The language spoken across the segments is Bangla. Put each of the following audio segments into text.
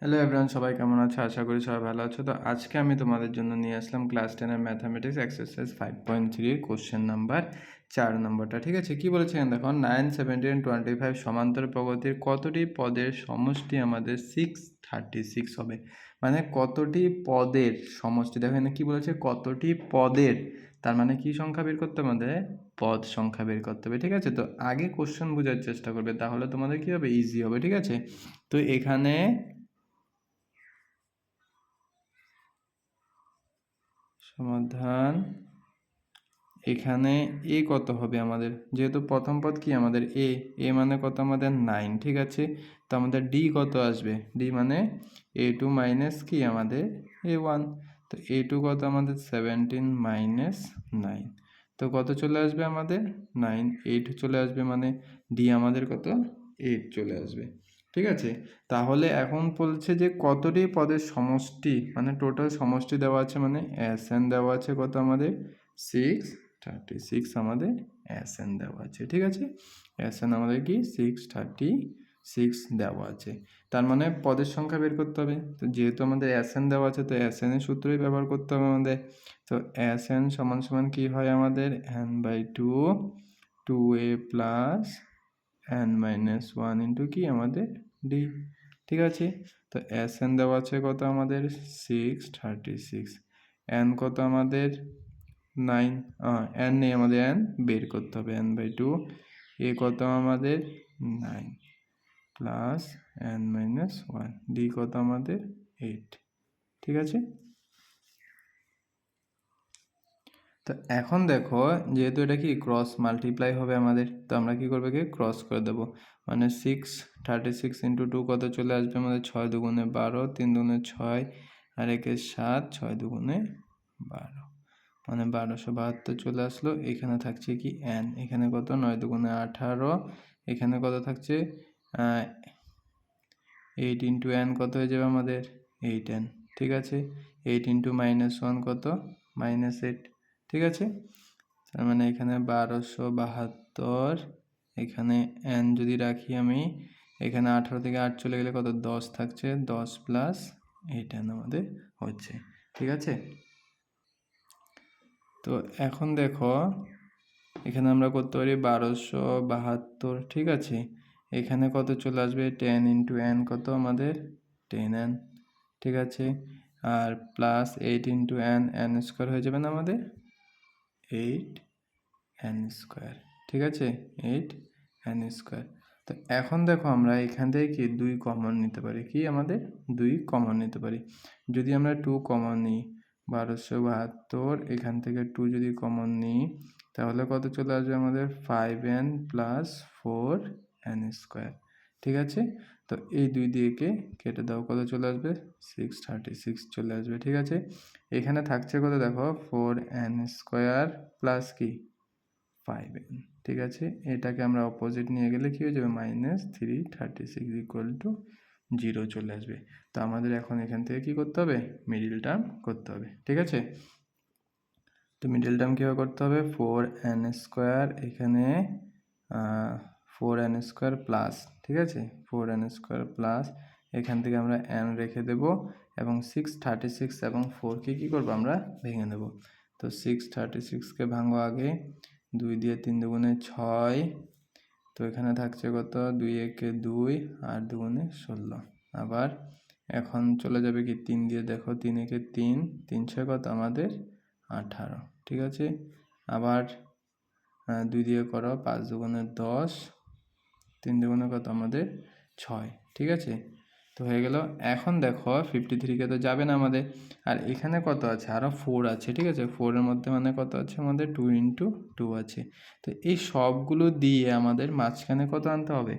হ্যালো এভরিওয়ান, সবাই কেমন আছো? আশা করি সবাই ভালো আছো। তো আজকে আমি তোমাদের জন্য নিয়ে আসলাম ক্লাস 10 এর ম্যাথামেটিক্স এক্সারসাইজ 5.3 এর কোশ্চেন নাম্বার 4 নম্বরটা। ঠিক আছে, কি বলেছে এখানে দেখো, 9, 17, 25 সমান্তর প্রগতির কতটি পদের সমষ্টি আমাদের 636 হবে। মানে কতটি পদের সমষ্টি, দেখো এখানে কি বলেছে, কতটি পদের, তার মানে কি সংখ্যা বের করতে হবে আমাদের? পদ সংখ্যা বের করতে হবে। ঠিক আছে, তো আগে কোশ্চেন বোঝার চেষ্টা করবে, তাহলে তোমাদের কি হবে, ইজি হবে। ঠিক আছে, তো এখানে সমাধান, এখানে এ কত হবে আমাদের, যেহেতু প্রথম পদ কি আমাদের এ মানে কত আমাদের 9। ঠিক আছে, তো আমাদের ডি কত আসবে, ডি মানে A2 মাইনাস কি আমাদের A1। তো A2 কত আমাদের 17 মাইনাস 9, তো কত চলে আসবে আমাদের 9, 8 চলে আসবে, মানে ডি আমাদের কত 8 চলে আসবে। ঠিক আছে, তাহলে এখন বলছে যে কতটি পদের সমষ্টি, মানে টোটাল সমষ্টি দেওয়া আছে, মানে Sn দেওয়া আছে কত আমাদের 636 আমাদের Sn দেওয়া আছে। ঠিক আছে, Sn আমাদের কি 636 দেওয়া আছে, তার মানে পদের সংখ্যা বের করতে হবে। তো যেহেতু আমাদের Sn দেওয়া আছে, তো Sn এর সূত্রই ব্যবহার করতে হবে আমাদের। তো Sn সমান সমান কি হয় আমাদের, n/2 2a plus n-1 into কি আমাদের ডি। ঠিক আছে, তো Sn দেওয়া আছে কত আমাদের 636, n কত আমাদের 9, n নেই আমাদের, n বের করতে হবে, n/2 a কত আমাদের 9 প্লাস n-1, d কত আমাদের 8। ঠিক আছে, তো এখন দেখো, যেহেতু এটা কি ক্রস মাল্টিপ্লাই হবে আমাদের, তো আমরা কি করবো, কি ক্রস করে দেবো, মানে 636 ইন্টু 2 কত চলে আসবে আমাদের 6 দুগুণে 12, 3 দুগুণে 6 আর 1 7, 6 দুগুণে 12, মানে 1272 চলে আসলো। এখানে থাকছে কি n, এখানে কত 9 দুগুণে 18, এখানে কত থাকছে 8 ইন্টু n কত হয়ে যাবে আমাদের 8n। ঠিক আছে, 8 ইন্টু -1 কত -8। ঠিক আছে, তার মানে এখানে 1272, এখানে n যদি রাখি আমি, এখানে 18 থেকে 8 চলে গেলে কত 10 থাকছে, 10 প্লাস 8n আমাদের হচ্ছে। ঠিক আছে, তো এখন দেখো এখানে আমরা করতে পারি 1272। ঠিক আছে, এখানে কত চলে আসবে 10 ইন্টু n কত আমাদের 10n। ঠিক আছে, আর প্লাস 8 ইন্টু n স্কোয়ার হয়ে যাবে না আমাদের 8n স্কোয়ার। ঠিক আছে, 8n স্কোয়ার। তো এখন দেখো আমরা এখান থেকে কি 2 কমন নিতে পারি, কি আমাদের 2 কমন নিতে পারি। যদি আমরা 2 কমন নিই, 1272, এখান থেকে 2 যদি কমন নিই, তাহলে কত চলে আসবে আমাদের 5n প্লাস 4n স্কোয়ার। ঠিক আছে, তো এই 2 দিয়েকে কেটে দাও, কত চলে আসবে 636 চলে আসবে। ঠিক আছে, এখানে থাকছে কত দেখো 4n স্কোয়ার প্লাস কি 5n। ঠিক আছে, এটাকে আমরা অপোজিট নিয়ে গেলে কি হয়ে যাবে, -336 ইকুয়াল টু 0 চলে আসবে। তো আমাদের এখন এখান থেকে কি করতে হবে, মিডিল টার্ম করতে হবে। ঠিক আছে, তো মিডিল টার্ম কীভাবে করতে হবে, 4n স্কোয়ার, এখানে 4n স্কোয়ার প্লাস, ঠিক আছে 4n স্কোয়ার প্লাস, এখান থেকে আমরা n রেখে দেব, এবং 636 এবং 4কে কী করবো আমরা ভেঙে নেব। তো 636কে ভাঙো আগে, 2 দিয়ে 3 দুগুণে 6, তো এখানে থাকছে কত 2 একে 2 আর দুগুণে 16, আবার এখন চলে যাবে কি 3 দিয়ে, দেখো 3 একে 3, 3 6 কত আমাদের 18। ঠিক আছে, আবার 2 দিয়ে করো, 5 দুগুণে 10, 3 দুগুণে কত আমাদের 6। ঠিক আছে, তো হয়ে গেল। এখন দেখো 53কে তো যাবে না আমাদের, আর এখানে কত আছে, আরও 4 আছে। ঠিক আছে, 4-এর মধ্যে মানে কত আছে আমাদের 2 ইন্টু 2 আছে। তো এই সবগুলো দিয়ে আমাদের মাঝখানে কত আনতে হবে,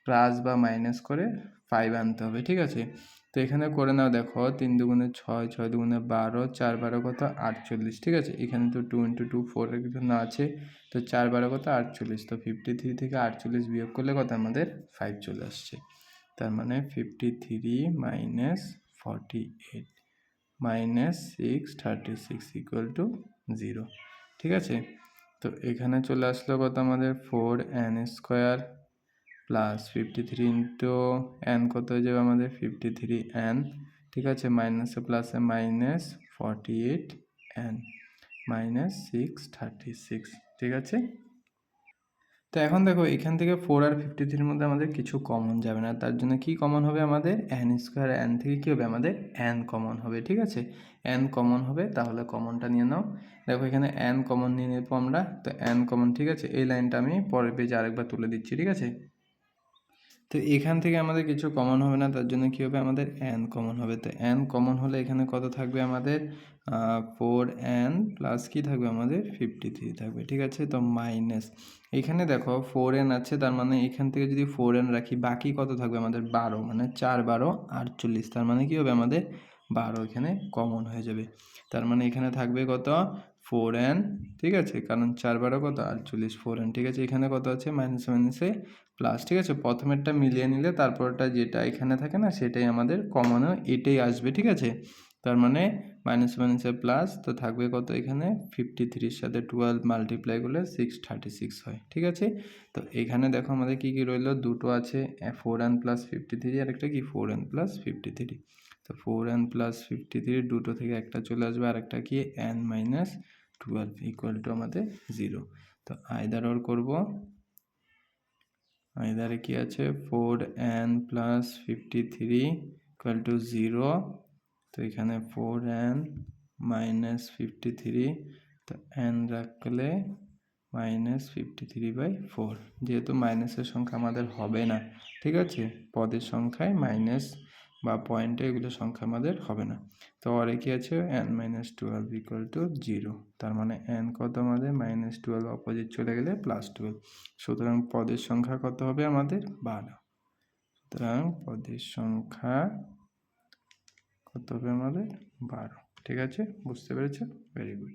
প্লাস বা মাইনাস করে 5 আনতে হবে। ঠিক আছে, তো এখানে করে নাও, দেখো 3 দুগুণে 6, 6 দুগুণে 12, 4 12 কত 48। ঠিক আছে, এখানে তো 2 ইন্টু 2 4-এর জন্য আছে, তো 4 12 কত 48, তো 53 থেকে 48 বিয়োগ করলে কত আমাদের 5 চলে আসছে। তার মানে 53 মাইনাস 48 মাইনাস 636 ইকুয়াল টু 0। ঠিক আছে, তো এখানে চলে আসলো কত আমাদের 4n square plus 53 into N কত হয়ে যাবে আমাদের 53 এন, ঠিক আছে, মাইনাসে প্লাসে মাইনাস 48 এন মাইনাস 636, ঠিক আছে। তো এখন দেখো এখান থেকে 4 আর 53-র মধ্যে আমাদের কিছু কমন যাবে না, তার জন্য কি কমন হবে আমাদের এন স্কোয়ার, এন থেকে কী হবে আমাদের এন কমন হবে, ঠিক আছে। এন কমন হবে, তাহলে কমনটা নিয়ে নাও। দেখো এখানে এন কমন নিয়ে নেবো আমরা, তো এন কমন, ঠিক আছে। এই লাইনটা আমি পরের পেজে আরেকবার তুলে দিচ্ছি, ঠিক আছে। তো এখান থেকে আমাদের কিছু কমন হবে না, তার জন্য কী হবে আমাদের এন কমন হবে। তো এন কমন হলে এখানে কত থাকবে আমাদের 4n প্লাস কী থাকবে আমাদের 53 থাকবে, ঠিক আছে। তো মাইনাস এখানে দেখো 4n আছে, তার মানে এখান থেকে যদি 4n রাখি বাকি কত থাকবে আমাদের 12, মানে 4 12 48, তার মানে কী হবে আমাদের 12 এখানে কমন হয়ে যাবে। তার মানে এখানে থাকবে কত 4n, ঠিক আছে, কারণ 4 12 কত 48, 4n, ঠিক আছে। এখানে কত আছে মাইনাস মাইনাসে প্লাস, ঠিক আছে। প্রথমেরটা মিলিয়ে নিলে তারপরটা যেটা এখানে থাকে না সেটাই আমাদের কমনও এটাই আসবে, ঠিক আছে। তার মানে মাইনাস মাইনাসে প্লাস, তো থাকবে কত এখানে 53-র সাথে 12 মাল্টিপ্লাই করলে 636 হয়, ঠিক আছে। তো এখানে দেখো আমাদের কী কী রইলো, দুটো আছে 4n প্লাস 53 আর একটা কি 4n প্লাস 53। তো 4n প্লাস 53 দুটো থেকে একটা চলে আসবে, আর একটা কি n মাইনাস 12 ইকুয়াল টু আমাদের 0। তো আইদার অর করবো, আইদারে কি আছে 4n প্লাস 53 ইকুয়াল টু 0। তো এখানে 4n মাইনাস 53, তো n রাখলে মাইনাস 53/4, যেহেতু মাইনাসের সংখ্যা আমাদের হবে না, ঠিক আছে, পদের সংখ্যায় মাইনাস বা পয়েন্টে এগুলো সংখ্যা আমাদের হবে না। তো আরে কি আছে n মাইনাস 12 ইকুয়াল টু 0, তার মানে n কত আমাদের মাইনাস 12 অপোজিট চলে গেলে প্লাস 12, সুতরাং পদের সংখ্যা কত হবে আমাদের 12। সুতরাং পদের সংখ্যা কত হবে আমাদের 12, ঠিক আছে, বুঝতে পেরেছো, ভেরি গুড।